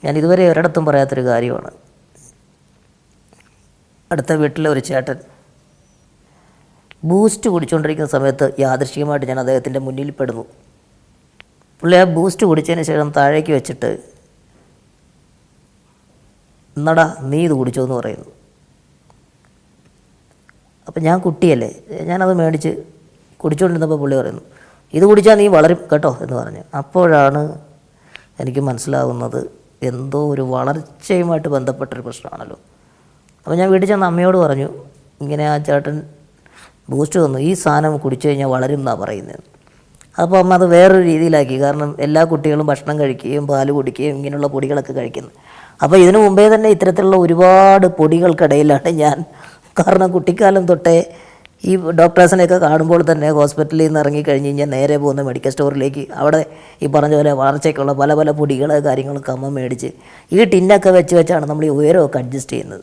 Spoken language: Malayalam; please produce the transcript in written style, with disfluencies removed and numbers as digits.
ഞാൻ ഇതുവരെ ഒരിടത്തും പറയാത്തൊരു കാര്യമാണ്. അടുത്ത വീട്ടിലെ ഒരു ചേട്ടൻ ബൂസ്റ്റ് കുടിച്ചുകൊണ്ടിരിക്കുന്ന സമയത്ത് യാദൃശ്ചികമായിട്ട് ഞാൻ അദ്ദേഹത്തിൻ്റെ മുന്നിൽ പെടുന്നു. പുള്ളി ആ ബൂസ്റ്റ് കുടിച്ചതിന് ശേഷം താഴേക്ക് വെച്ചിട്ട്, എന്നടാ നീ ഇത് കുടിച്ചോ എന്ന് പറയുന്നു. അപ്പം ഞാൻ കുട്ടിയല്ലേ, ഞാനത് മേടിച്ച് കുടിച്ചുകൊണ്ടിരുന്നപ്പോൾ പുള്ളി പറയുന്നു, ഇത് കുടിച്ചാൽ നീ വളരും കേട്ടോ എന്ന് പറഞ്ഞു. അപ്പോഴാണ് എനിക്ക് മനസ്സിലാവുന്നത് എന്തോ ഒരു വളർച്ചയുമായിട്ട് ബന്ധപ്പെട്ടൊരു പ്രശ്നമാണല്ലോ. അപ്പോൾ ഞാൻ വീട്ടിൽ ചെന്ന് അമ്മയോട് പറഞ്ഞു, ഇങ്ങനെ ആ ചേട്ടൻ ബൂസ്റ്റ് തന്നു, ഈ സാധനം കുടിച്ചു കഴിഞ്ഞാൽ വളരും എന്നാണ് പറയുന്നത്. അപ്പോൾ അമ്മ അത് വേറൊരു രീതിയിലാക്കി. കാരണം എല്ലാ കുട്ടികളും ഭക്ഷണം കഴിക്കുകയും പാല് കുടിക്കുകയും ഇങ്ങനെയുള്ള പൊടികളൊക്കെ കഴിക്കുന്നത്. അപ്പോൾ ഇതിനു മുമ്പേ തന്നെ ഇത്തരത്തിലുള്ള ഒരുപാട് പൊടികൾക്കിടയിലാണ് ഞാൻ. കാരണം കുട്ടിക്കാലം തൊട്ടേ ഈ ഡോക്ടേഴ്സിനെയൊക്കെ കാണുമ്പോൾ തന്നെ ഹോസ്പിറ്റലിൽ നിന്ന് ഇറങ്ങിക്കഴിഞ്ഞ് കഴിഞ്ഞാൽ നേരെ പോകുന്ന മെഡിക്കൽ സ്റ്റോറിലേക്ക്, അവിടെ ഈ പറഞ്ഞ പോലെ വളർച്ചയ്ക്കുള്ള പല പല പൊടികൾ കാര്യങ്ങളൊക്കെ അമ്മ മേടിച്ച് ഈ ടിന്നൊക്കെ വെച്ചാണ് നമ്മൾ ഈ ഉയരമൊക്കെ അഡ്ജസ്റ്റ് ചെയ്യുന്നത്.